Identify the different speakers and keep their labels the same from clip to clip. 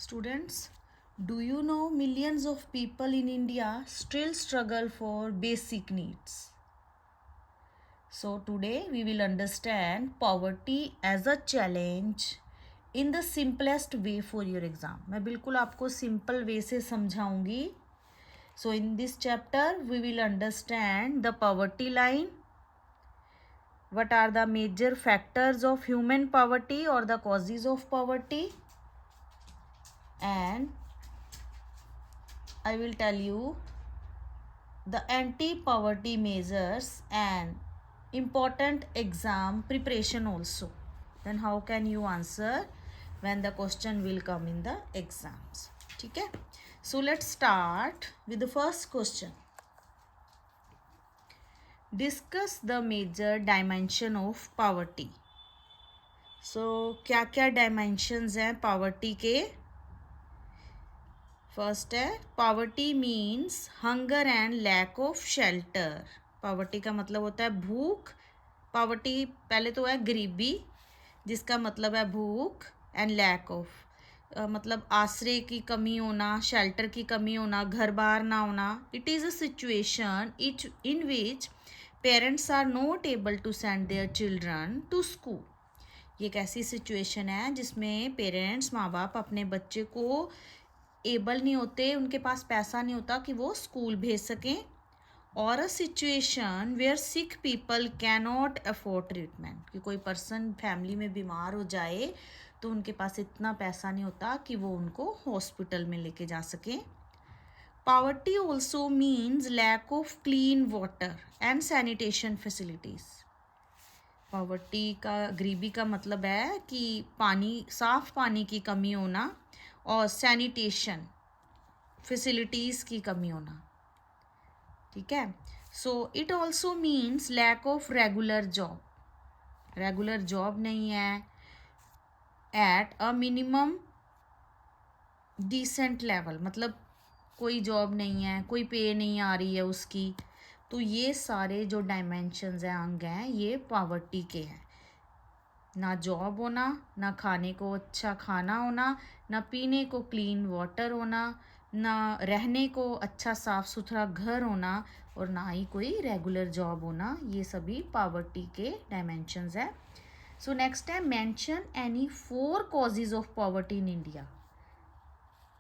Speaker 1: Students, do you know millions of people in India still struggle for basic needs? So, today we will understand poverty as a challenge in the simplest way for your exam. मैं बिल्कुल आपको simple way से समझाऊंगी. So, in this chapter we will understand the poverty line. What are the major factors of human poverty or the causes of poverty? And I will tell you the anti-poverty measures and important exam preparation also. Then how can you answer when the question will come in the exams? Okay? So let's start with the first question. Discuss the major dimension of poverty. So क्या क्या dimensions हैं poverty के? First है poverty means hunger and lack of shelter. Poverty का मतलब होता है भूख. पॉवर्टी पहले तो है गरीबी जिसका मतलब है भूख एंड लैक ऑफ मतलब आश्रय की कमी होना, शेल्टर की कमी होना, घर बार ना होना. It is a situation in which parents are not able to send their children to school. ये एक ऐसी सिचुएशन है जिसमें पेरेंट्स माँ बाप अपने बच्चे को एबल नहीं होते, उनके पास पैसा नहीं होता कि वो स्कूल भेज सकें. और a situation where sick people can not afford treatment, कि कोई पर्सन फैमिली में बीमार हो जाए तो उनके पास इतना पैसा नहीं होता कि वो उनको हॉस्पिटल में लेके जा सकें. Poverty also means lack of clean water and sanitation facilities. Poverty का गरीबी का मतलब है कि पानी, साफ पानी की कमी होना और सैनिटेशन फैसिलिटीज़ की कमी होना. ठीक है. So it also means lack of regular job. Regular job नहीं है at a minimum decent level, मतलब कोई जॉब नहीं है, कोई पे नहीं आ रही है उसकी. तो ये सारे जो डायमेंशंस हैं, अंग हैं, ये पॉवर्टी के हैं. ना जॉब होना, ना खाने को अच्छा खाना होना, ना पीने को क्लीन वाटर होना, ना रहने को अच्छा साफ़ सुथरा घर होना, और ना ही कोई रेगुलर जॉब होना. ये सभी पॉवर्टी के डायमेंशंस हैं. सो नेक्स्ट है mention any 4 causes of poverty in India.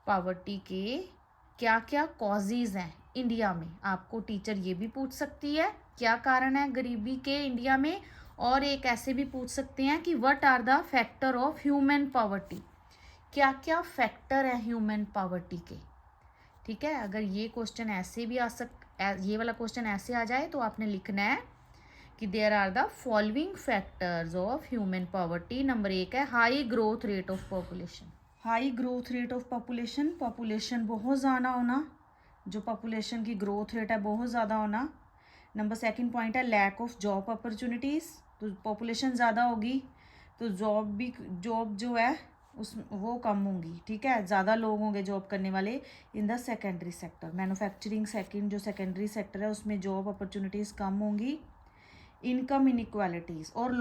Speaker 1: Poverty के क्या क्या कॉजेज हैं इंडिया में, आपको टीचर ये भी पूछ सकती है क्या कारण है गरीबी के इंडिया में, और एक ऐसे भी पूछ सकते हैं कि what are the factor of human poverty. क्या क्या फैक्टर है ह्यूमन पॉवर्टी के. ठीक है. अगर ये क्वेश्चन ऐसे भी ये वाला क्वेश्चन ऐसे आ जाए तो आपने लिखना है कि there are the following factors of human poverty. Number 1 है high growth rate of population. High growth rate of population, population बहुत ज़्यादा होना, जो पॉपुलेशन की ग्रोथ रेट है बहुत ज़्यादा होना. नंबर 2 पॉइंट है लैक ऑफ जॉब अपॉर्चुनिटीज़. तो पॉपुलेशन ज़्यादा होगी तो जॉब जो है उस वो कम होंगी. ठीक है. ज़्यादा लोग होंगे जॉब करने वाले in the secondary sector. Manufacturing second जो सेकेंडरी सेक्टर है उसमें जॉब अपॉर्चुनिटीज़ कम होंगी. इनकम इनइक्वालिटीज़ और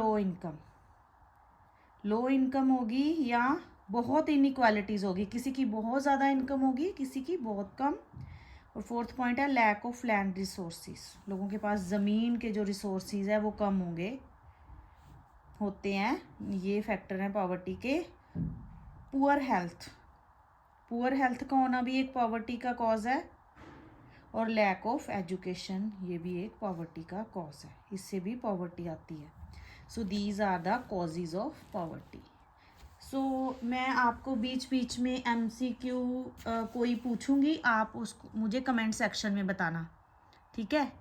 Speaker 1: लो इनकम होगी या बहुत इनइक्वालिटीज़ होगी, किसी की बहुत ज़्यादा इनकम होगी, किसी की बहुत कम. और 4th पॉइंट है लैक ऑफ लैंड रिसोर्सेज. लोगों के पास ज़मीन के जो रिसोर्सेज है वो कम होते हैं. ये फैक्टर हैं पॉवर्टी के. पुअर हेल्थ का होना भी एक पॉवर्टी का कॉज है. और लैक ऑफ एजुकेशन, ये भी एक पॉवर्टी का कॉज है, इससे भी पॉवर्टी आती है. So these are the causes of poverty. So मैं आपको बीच बीच में MCQ कोई पूछूंगी, आप उसको मुझे कमेंट सेक्शन में बताना. ठीक है.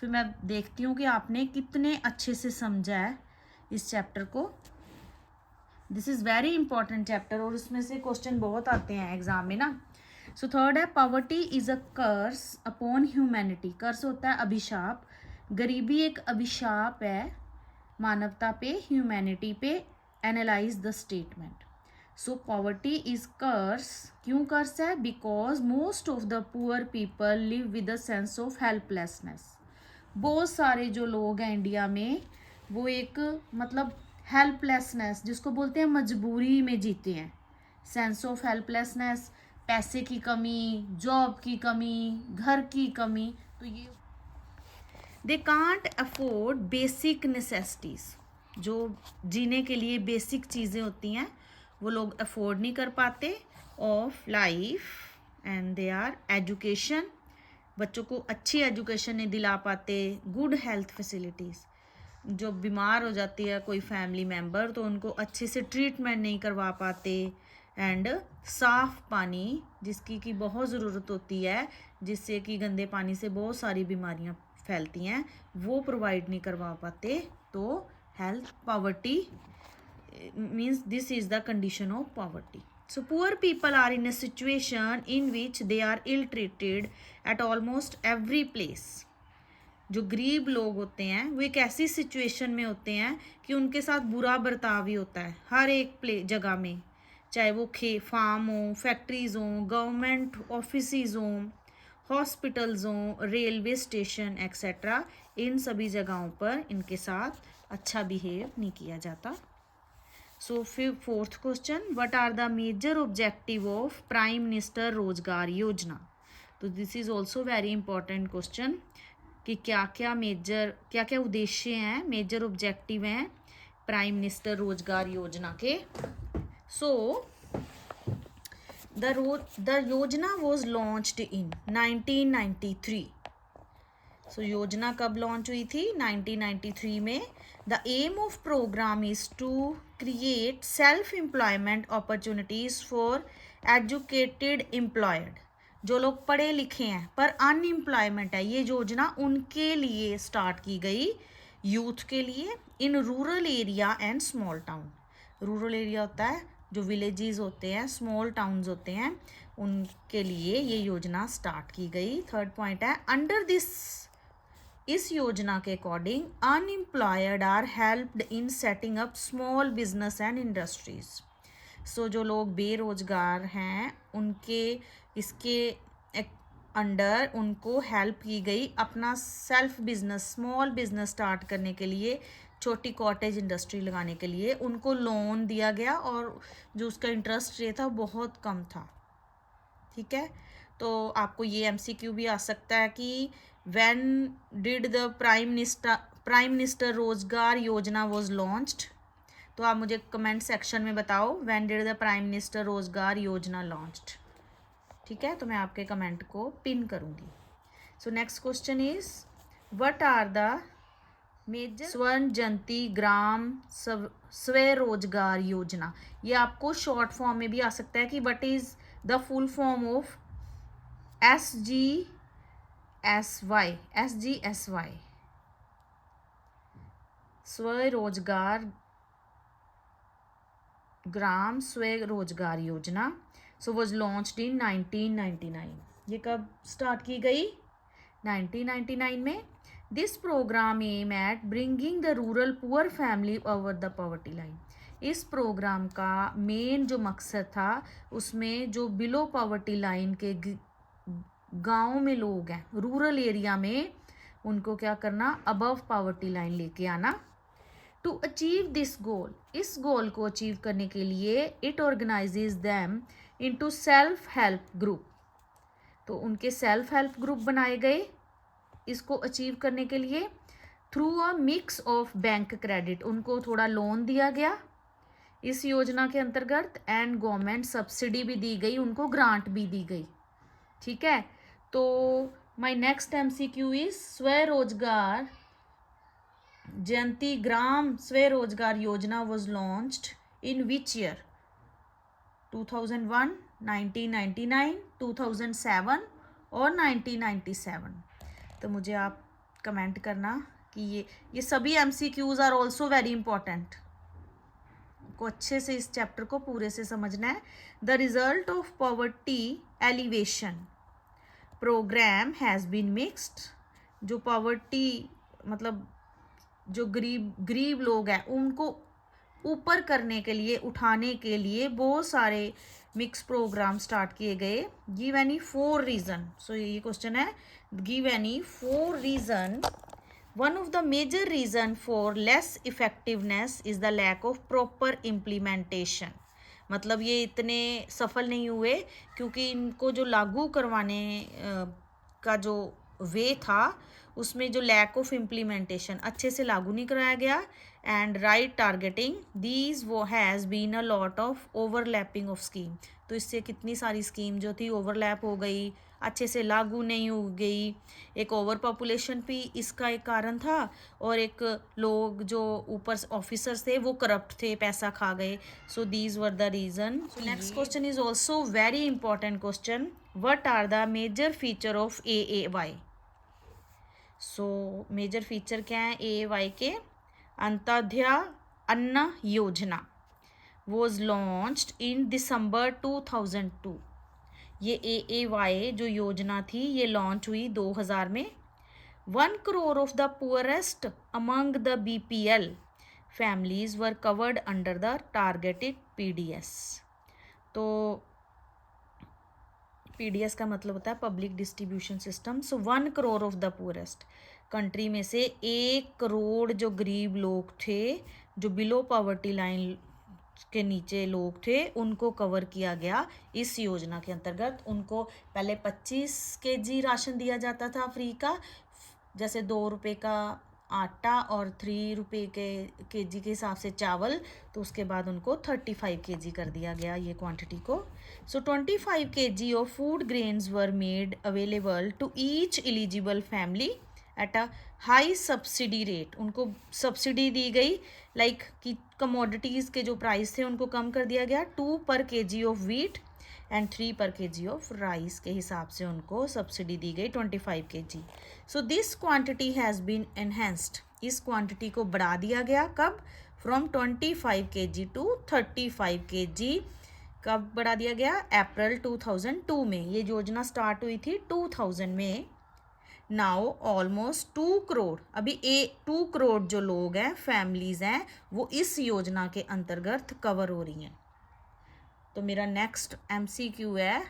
Speaker 1: फिर मैं देखती हूँ कि आपने कितने अच्छे से समझा है इस चैप्टर को. This is very important chapter और उसमें से क्वेश्चन बहुत आते हैं एग्जाम में ना. सो 3rd है poverty is a curse upon humanity. Curse होता है अभिशाप. गरीबी एक अभिशाप है मानवता पे, ह्यूमैनिटी पे. Analyse the statement. So poverty is curse. क्यों कर्स है? Because most of the poor people live with a sense of helplessness. बहुत सारे जो लोग हैं इंडिया में वो एक मतलब हेल्पलेसनेस जिसको बोलते हैं मजबूरी में जीते हैं. सेंस ऑफ हेल्पलेसनेस, पैसे की कमी, जॉब की कमी, घर की कमी, तो ये they can't afford basic necessities, जो जीने के लिए बेसिक चीज़ें होती हैं वो लोग अफोर्ड नहीं कर पाते, of life, and they are education, बच्चों को अच्छी एजुकेशन नहीं दिला पाते, गुड हेल्थ फैसिलिटीज़, जो बीमार हो जाती है कोई फैमिली मेम्बर तो उनको अच्छे से ट्रीटमेंट नहीं करवा पाते, एंड साफ़ पानी जिसकी की बहुत ज़रूरत होती है, जिससे कि गंदे पानी से बहुत सारी बीमारियां फैलती हैं, वो प्रोवाइड नहीं करवा पाते, तो health poverty means this is the condition of poverty. So poor people are in a situation in which they are ill treated at almost every place. जो गरीब लोग होते हैं वो एक ऐसी सिचुएशन में होते हैं कि उनके साथ बुरा बर्ताव ही होता है हर एक जगह में, चाहे वो फार्म हो, फैक्ट्रीज़ हों, गवर्नमेंट ऑफिसेज हों, हॉस्पिटल्स हों, रेलवे स्टेशन एक्सेट्रा, इन सभी जगहों पर इनके साथ अच्छा बिहेव नहीं किया जाता. सो फिर fourth question, what are the major objective of prime minister Rozgar Yojana. तो this is also very important question कि क्या क्या उद्देश्य हैं, मेजर ऑब्जेक्टिव हैं प्राइम मिनिस्टर रोजगार योजना के. So the yojana was launched in 1993. So योजना कब लॉन्च हुई थी? 1993 में. The aim of programme is to create self employment opportunities for educated employed. जो लोग पढ़े लिखे हैं पर अनएम्प्लॉयमेंट है, ये योजना उनके लिए स्टार्ट की गई, यूथ के लिए, इन rural area and small town. Rural area होता है जो विलेजेस होते हैं, स्मॉल टाउन्स होते हैं, उनके लिए ये योजना स्टार्ट की गई. थर्ड पॉइंट है, अंडर दिस, इस योजना के according unemployed are helped in setting up small business and industries. So जो लोग बेरोजगार हैं उनके इसके अंडर उनको हेल्प की गई अपना self business, small business start करने के लिए, छोटी कॉटेज इंडस्ट्री लगाने के लिए उनको लोन दिया गया और जो उसका इंटरेस्ट रेट था बहुत कम था. ठीक है, तो आपको ये एमसीक्यू भी आ सकता है कि when did the prime minister Rozgar योजना वाज लॉन्च्ड. तो आप मुझे कमेंट सेक्शन में बताओ when did the prime minister Rozgar योजना लॉन्च्ड. ठीक है, तो मैं आपके कमेंट को पिन करूंगी. So next question is, what are the major Swarna Jayanti ग्राम स्वरोजगार योजना. ये आपको शॉर्ट फॉर्म में भी आ सकता है कि what is the full form of SGSY. Swarozgar Gram Swarozgar Yojana. So was launched in 1999. ये कब स्टार्ट की गई? 1999 में. This programme aim at bringing the rural poor family over the poverty line. इस प्रोग्राम का मेन जो मकसद था उसमें जो बिलो पॉवर्टी लाइन के गांव में लोग हैं, रूरल एरिया में, उनको क्या करना, अबव पॉवर्टी लाइन लेके आना. टू अचीव दिस गोल, इस गोल को अचीव करने के लिए it organises them into self help group. तो उनके सेल्फ हेल्प ग्रुप बनाए गए इसको अचीव करने के लिए. Through a mix of bank credit, उनको थोड़ा लोन दिया गया इस योजना के अंतर्गत, एंड गवर्नमेंट सब्सिडी भी दी गई, उनको ग्रांट भी दी गई. ठीक है, तो माय नेक्स्ट एमसीक्यू इज, स्वरोजगार जयंती ग्राम स्वरोजगार योजना was launched in which year? 2001, 1999, 2007 और 1997. तो मुझे आप कमेंट करना कि ये सभी MCQs are also very important. को अच्छे से इस चैप्टर को पूरे से समझना है. The result of poverty alleviation program has been mixed. जो पॉवर्टी मतलब जो गरीब लोग हैं उनको ऊपर करने के लिए, उठाने के लिए बहुत सारे मिक्स प्रोग्राम स्टार्ट किए गए. Give any 4 reason. सो ये क्वेश्चन है, give any 4 reason. One of the major reason for less effectiveness is the lack of proper implementation. मतलब ये इतने सफल नहीं हुए क्योंकि इनको जो लागू करवाने का जो वे था उसमें जो लैक ऑफ इम्प्लीमेंटेशन, अच्छे से लागू नहीं कराया गया, एंड राइट टारगेटिंग, दीज वो has been a lot of overlapping of scheme. तो इससे कितनी सारी स्कीम जो थी ओवरलैप हो गई, अच्छे से लागू नहीं हो गई। एक ओवर पॉपुलेशन भी इसका एक कारण था, और एक लोग जो ऊपर ऑफिसर्स थे वो करप्ट थे, पैसा खा गए। So these were the reason. Next question is also very important question, what are the major feature of AAY? So major feature क्या है AAY के? अंत्योदय अन्न योजना वॉज लॉन्च्ड इन दिसंबर 2002। ये AAY जो योजना थी ये लॉन्च हुई 2000 में। 1 crore of the poorest among the BPL families were covered under the targeted PDS। तो PDS का मतलब होता है public distribution system. So 1 crore of the poorest, country में से 1 करोड़ जो गरीब लोग थे, जो बिलो पॉवर्टी लाइन के नीचे लोग थे, उनको कवर किया गया इस योजना के अंतर्गत। उनको पहले 25 kg राशन दिया जाता था फ्री का, जैसे 2 रुपये का आटा और 3 रुपये के जी के हिसाब से चावल, तो उसके बाद उनको 35 kg कर दिया गया ये क्वांटिटी को। So 25 kg of food grains were made available to each eligible family at a high subsidy rate. उनको सब्सिडी दी गई, लाइक कि कमोडिटीज़ के जो प्राइस थे उनको कम कर दिया गया। 2 per kg of wheat and 3 per kg of rice के हिसाब से उनको सब्सिडी दी गई 25 kg। So this quantity has been enhanced, इस क्वांटिटी को बढ़ा दिया गया। कब? From 25 kg to 35 kg। कब बढ़ा दिया गया? अप्रैल 2002 में। ये योजना स्टार्ट हुई थी 2000 में। नाउ ऑलमोस्ट 2 करोड़, अभी 2 करोड़ जो लोग हैं, फैमिलीज हैं, वो इस योजना के अंतर्गत कवर हो रही हैं। तो मेरा नेक्स्ट MCQ है,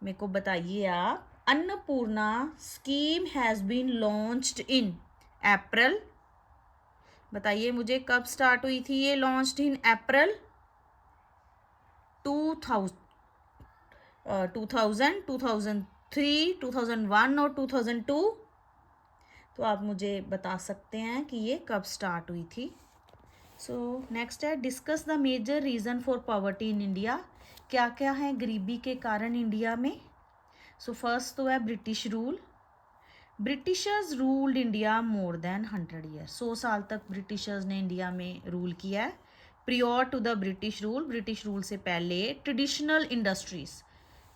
Speaker 1: मेरे को बताइए आप, Annapurna scheme has been launched in April. बताइए मुझे कब स्टार्ट हुई थी ये? लॉन्च्ड इन अप्रैल 2000, 2003, 2001 और 2002। तो आप मुझे बता सकते हैं कि ये कब स्टार्ट हुई थी। सो नेक्स्ट है, discuss the major reason for poverty in India. क्या क्या है गरीबी के कारण इंडिया में? सो फर्स्ट तो है British rule. Britishers ruled India more than 100 years. 100 साल तक ब्रिटिशर्स ने इंडिया में रूल किया है। Prior to the British rule, British rule से पहले ट्रेडिशनल इंडस्ट्रीज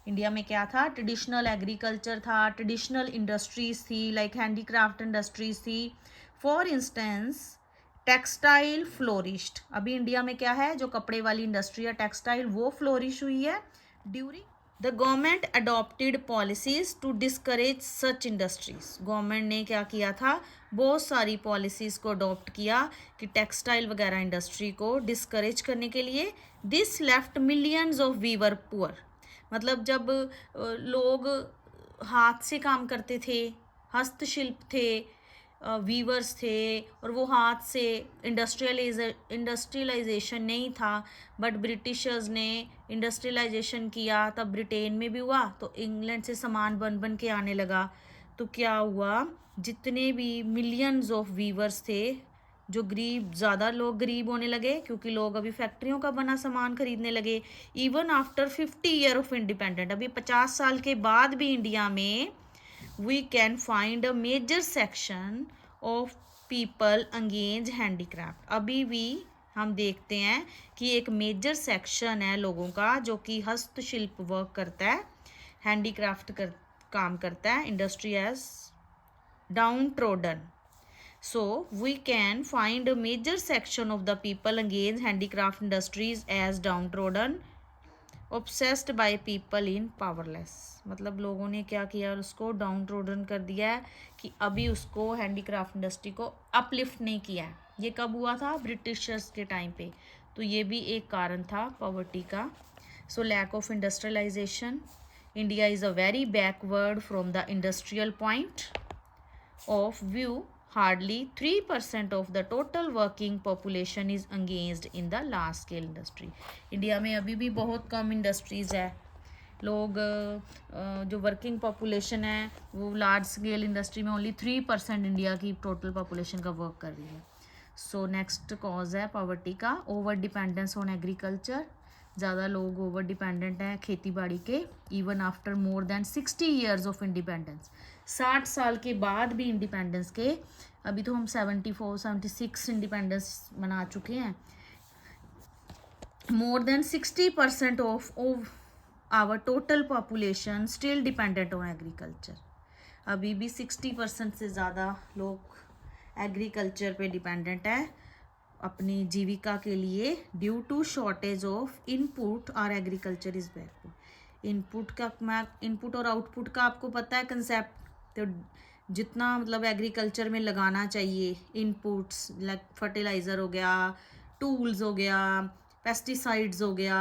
Speaker 1: इंडिया में क्या था? ट्रेडिशनल एग्रीकल्चर था, ट्रेडिशनल इंडस्ट्रीज थी, लाइक हैंडीक्राफ्ट इंडस्ट्रीज थी। For instance textile flourished. अभी इंडिया में क्या है? जो कपड़े वाली इंडस्ट्री है टेक्सटाइल, वो फ्लोरिश हुई है। During the government adopted policies to discourage such industries. Government ने क्या किया था? बहुत सारी पॉलिसीज को अडॉप्ट किया कि टेक्सटाइल वगैरह इंडस्ट्री को डिस्करेज करने के लिए। This left millions of weaver poor. मतलब जब लोग हाथ से काम करते थे, हस्तशिल्प थे, वीवर्स थे, और वो हाथ से इंडस्ट्रियलाइजेशन नहीं था, बट ब्रिटिशर्स ने इंडस्ट्रियलाइजेशन किया, तब ब्रिटेन में भी हुआ, तो इंग्लैंड से सामान बन बन के आने लगा। तो क्या हुआ? जितने भी मिलियंस ऑफ वीवर्स थे, जो गरीब, ज़्यादा लोग गरीब होने लगे क्योंकि लोग अभी फैक्ट्रियों का बना सामान खरीदने लगे। Even after 50 year of independent, अभी 50 साल के बाद भी इंडिया में we can find a major section of people engage handicraft। अभी भी हम देखते हैं कि एक मेजर सेक्शन है लोगों का जो कि हस्तशिल्प वर्क करता है, हैंडीक्राफ्ट काम करता है। Industry as downtrodden. So we can find a major section of the people engage handicraft industries as downtrodden, obsessed by people in powerless। मतलब लोगों ने क्या किया? उसको डाउन ट्रोडन कर दिया है कि अभी उसको हैंडीक्राफ्ट इंडस्ट्री को अपलिफ्ट नहीं किया है। ये कब हुआ था? ब्रिटिशर्स के टाइम पे। तो ये भी एक कारण था पॉवर्टी का। So lack of industrialisation. India is a very backward from the industrial point of view. hardly 3% of the total working population is engaged in the large scale industry. India में अभी भी बहुत कम इंडस्ट्रीज़ है. लोग जो working population है वो large scale industry में ओनली 3% इंडिया की टोटल पॉपुलेशन का वर्क कर रही है. सो नेक्स्ट कॉज है पॉवर्टी का ओवर डिपेंडेंस ऑन एग्रीकल्चर. ज़्यादा लोग ओवर डिपेंडेंट हैं खेती बाड़ी के. Even after more than 60 years of independence, 60 साल के बाद भी इंडिपेंडेंस के, अभी तो हम 74-76 इंडिपेंडेंस मना चुके हैं. More than 60% of our total population still dependent on agriculture. अभी भी 60% से ज़्यादा लोग एग्रीकल्चर पे डिपेंडेंट है अपनी जीविका के लिए. Due to shortage of input और एग्रीकल्चर इज बैकवर्ड. इनपुट और आउटपुट का आपको पता है कंसेप्ट. तो जितना मतलब एग्रीकल्चर में लगाना चाहिए इनपुट्स लाइक फर्टिलाइज़र हो गया, टूल्स हो गया, पेस्टिसाइड्स हो गया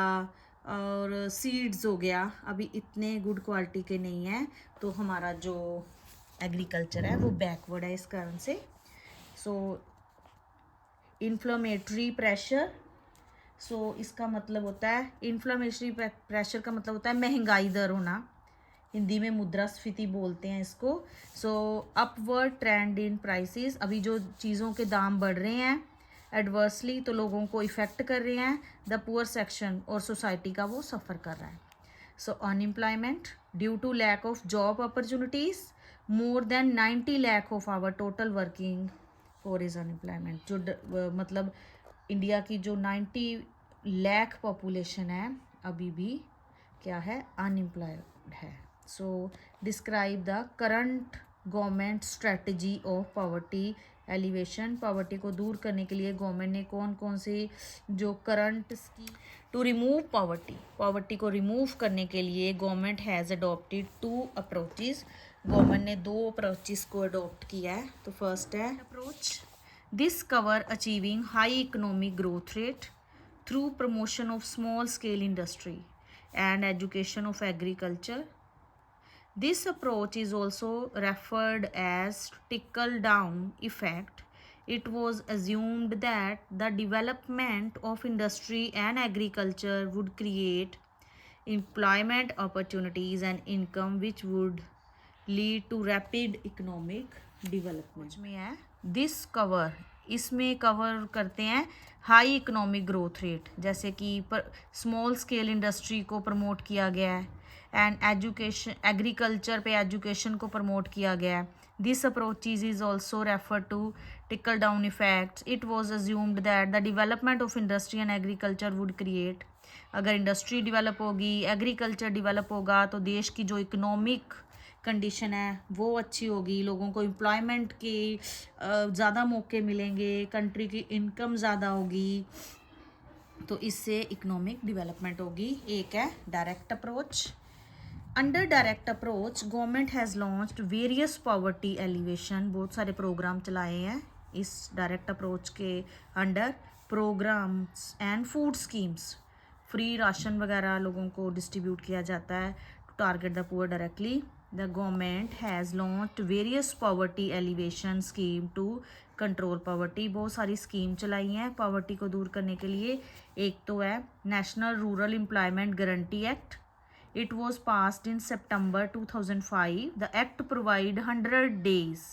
Speaker 1: और सीड्स हो गया, अभी इतने गुड क्वालिटी के नहीं हैं. तो हमारा जो एग्रीकल्चर है वो बैकवर्ड है इस कारण से. सो इन्फ्लेमेटरी प्रेशर. सो इसका मतलब होता है इन्फ्लेमेटरी प्रेशर का मतलब होता है महंगाई दर होना. हिंदी में मुद्रास्फीति बोलते हैं इसको. सो अपवर्ड ट्रेंड इन प्राइसेस. अभी जो चीज़ों के दाम बढ़ रहे हैं एडवर्सली तो लोगों को इफ़ेक्ट कर रहे हैं. द पुअर सेक्शन और सोसाइटी का वो सफ़र कर रहा है. So unemployment due to lack of job opportunities. More than 90 lakh of our total working for is unemployment. जो मतलब इंडिया की जो 90 लाख पॉपुलेशन है अभी भी क्या है, अनएम्प्लॉयड है. So describe the current government strategy of poverty alleviation. Poverty को दूर करने के लिए गवर्नमेंट ने कौन कौन से जो current scheme to remove poverty को रिमूव करने के लिए government has adopted 2 approaches. Government ने 2 अप्रोचेस को अडॉप्ट किया है. तो फर्स्ट है approach this cover achieving high economic growth rate through promotion of small scale industry and education of agriculture. This approach is also referred as trickle down effect. It was assumed that the development of industry and agriculture would create employment opportunities and income which would lead to rapid economic development. में है this cover, इसमें cover करते हैं high economic growth rate, जैसे कि small scale industry को promote किया गया है एंड एजुकेशन एग्रीकल्चर पे एजुकेशन को प्रमोट किया गया है. This approach is also refer to trickle down effects. It was assumed that the development of industry and agriculture would create. अगर इंडस्ट्री डेवलप होगी, एग्रीकल्चर डेवलप होगा तो देश की जो इकोनॉमिक कंडीशन है वो अच्छी होगी, लोगों को एम्प्लॉयमेंट के ज़्यादा मौके मिलेंगे, कंट्री की इनकम ज़्यादा होगी, तो इससे इकोनॉमिक डेवलपमेंट होगी. एक है direct approach. Under direct approach government has launched various poverty alleviation. बहुत सारे प्रोग्राम चलाए हैं इस डायरेक्ट अप्रोच के under. Programs and food schemes, free ration वगैरह लोगों को डिस्ट्रीब्यूट किया जाता है to target the poor directly. The government has launched various poverty alleviation scheme to control poverty. बहुत सारी स्कीम चलाई हैं पॉवर्टी को दूर करने के लिए. एक तो है national rural employment guarantee act. It was passed in September 2005. The act provide 100 days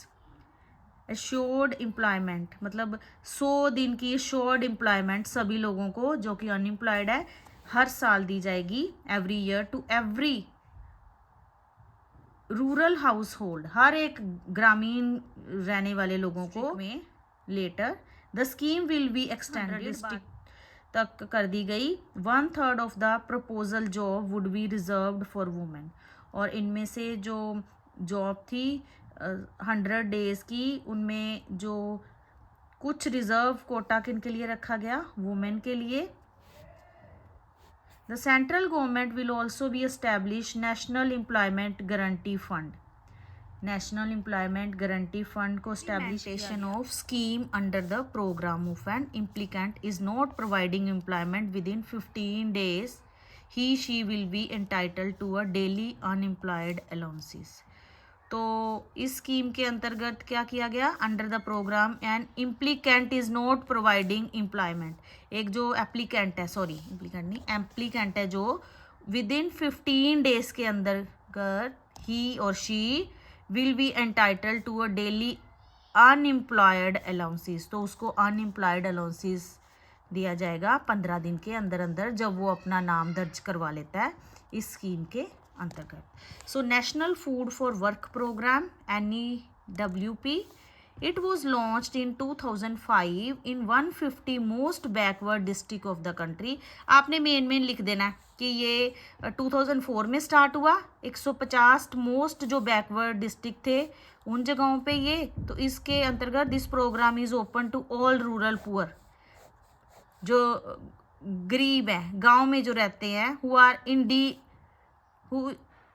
Speaker 1: assured employment, मतलब 100 दिन की एश्योर्ड एम्प्लॉयमेंट सभी लोगों को जो कि अनएम्प्लॉयड है हर साल दी जाएगी every year to every rural household, हर एक ग्रामीण रहने वाले लोगों को में. Later the scheme will be extended district तक कर दी गई. 1/3 of the proposal job would be reserved for women. और इनमें से जो जॉब थी 100 days की, उनमें जो कुछ रिजर्व कोटा किन के लिए रखा गया, वुमेन के लिए. The central government will also be established National Employment Guarantee Fund. National Employment Guarantee Fund को establishment of scheme under the program of an applicant is not providing employment within 15 days, he/she will be entitled to a daily unemployed allowances. तो इस scheme के अंतर्गत क्या किया गया, under the program and applicant is not providing employment, एक जो applicant है, सॉरी एप्लीकेंट नहीं, एप्लीकेंट है, जो विद इन 15 डेज के अंतर्गत ही और she will be entitled to a daily unemployed allowances, तो उसको अनएम्प्लॉयड अलाउंसेस दिया जाएगा 15 दिन के अंदर अंदर, जब वो अपना नाम दर्ज करवा लेता है इस स्कीम के अंतर्गत। So national food for work program NEWP, it was launched in 2005 in 150 most backward district of the country। आपने मेन लिख देना है कि ये 2004 में स्टार्ट हुआ, 150 मोस्ट जो बैकवर्ड डिस्ट्रिक्ट थे उन जगहों पे ये, तो इसके अंतर्गत this program is open to all rural poor, जो गरीब हैं, गांव में जो रहते हैं, who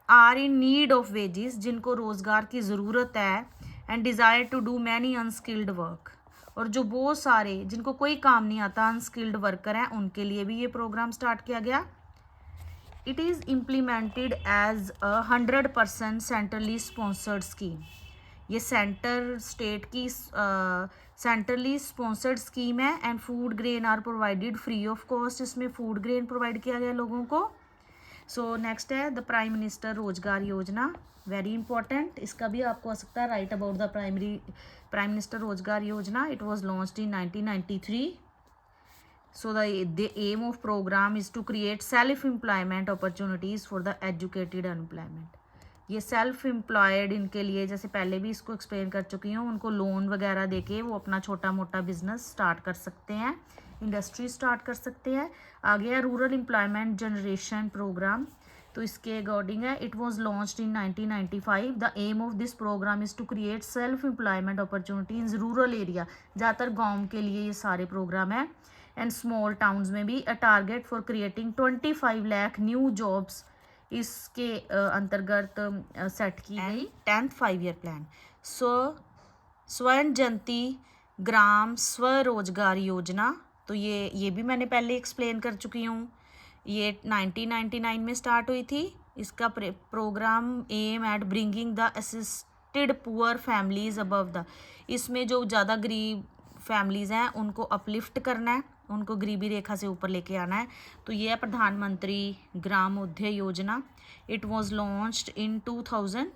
Speaker 1: are in need of wages, जिनको रोज़गार की ज़रूरत है, and desire to do many unskilled work, और जो बहुत सारे जिनको कोई काम नहीं आता अनस्किल्ड वर्कर हैं, उनके लिए भी ये प्रोग्राम स्टार्ट किया गया। It is implemented as 100% centrally sponsored scheme, ये सेंटर स्टेट की सेंट्रली स्पॉन्सर्ड स्कीम है, and food grain are provided free of cost, इसमें फूड ग्रेन प्रोवाइड किया गया लोगों को। सो नेक्स्ट है the prime minister Rozgar Yojana, very important, इसका भी आपको आ सकता है write about the prime minister Rozgar Yojana. It was launched in 1993। So the aim of programme is to create self employment opportunities for the educated unemployment, ये self employed इनके लिए, जैसे पहले भी इसको एक्सप्लेन कर चुकी हूँ, उनको लोन वगैरह देके वो अपना छोटा मोटा बिजनेस स्टार्ट कर सकते हैं, इंडस्ट्री स्टार्ट कर सकते हैं। आ गया रूरल एम्प्लॉयमेंट जनरेशन प्रोग्राम, तो इसके अकॉर्डिंग है, it was launched in 1995। The aim of this program is to create self employment opportunity in rural area, ज़्यादातर गाँव के लिए ये सारे प्रोग्राम है, एंड स्मॉल टाउन्स में भी। A target for creating 25 lakh new jobs इसके अंतर्गत सेट की गई। 10th 5-year plan. स्वर्ण जयंती ग्राम स्वरोजगार योजना, तो ये भी मैंने पहले एक्सप्लेन कर चुकी हूँ, ये 1999 में स्टार्ट हुई थी। इसका program aim at bringing the assisted poor families above the, इसमें जो ज़्यादा गरीब फैमिलीज़ हैं उनको अपलिफ्ट करना है, उनको गरीबी रेखा से ऊपर लेके आना है। तो ये है प्रधानमंत्री ग्राम उद्योग योजना। It was launched in 2000।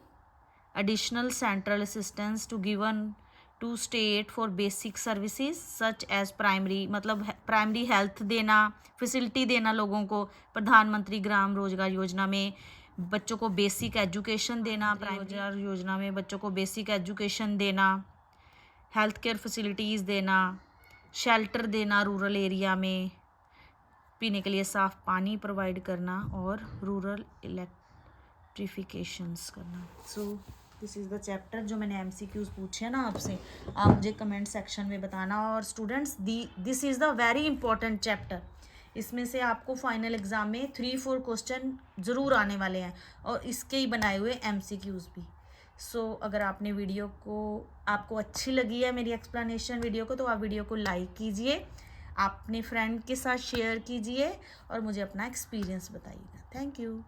Speaker 1: Additional central assistance to given to state for basic services such as primary, मतलब प्राइमरी हेल्थ देना, फैसिलिटी देना लोगों को। प्रधानमंत्री ग्राम रोजगार योजना में बच्चों को बेसिक एजुकेशन देना, रोजगार योजना में बच्चों को बेसिक एजुकेशन देना, हेल्थ केयर फैसिलिटीज़ देना, शेल्टर देना रूरल एरिया में, पीने के लिए साफ़ पानी प्रोवाइड करना, और रूरल इलेक्ट्रिफिकेशंस करना। So this is the chapter जो मैंने MCQs पूछे ना आपसे, आप मुझे कमेंट सेक्शन में बताना। और students this is the very important chapter, इसमें से आपको फाइनल एग्ज़ाम में 3-4 क्वेश्चन ज़रूर आने वाले हैं, और इसके ही बनाए हुए MCQs भी। सो अगर आपने वीडियो को, आपको अच्छी लगी है मेरी एक्सप्लेनेशन वीडियो को, तो आप वीडियो को लाइक कीजिए, अपने फ्रेंड के साथ शेयर कीजिए, और मुझे अपना एक्सपीरियंस बताइएगा। Thank you.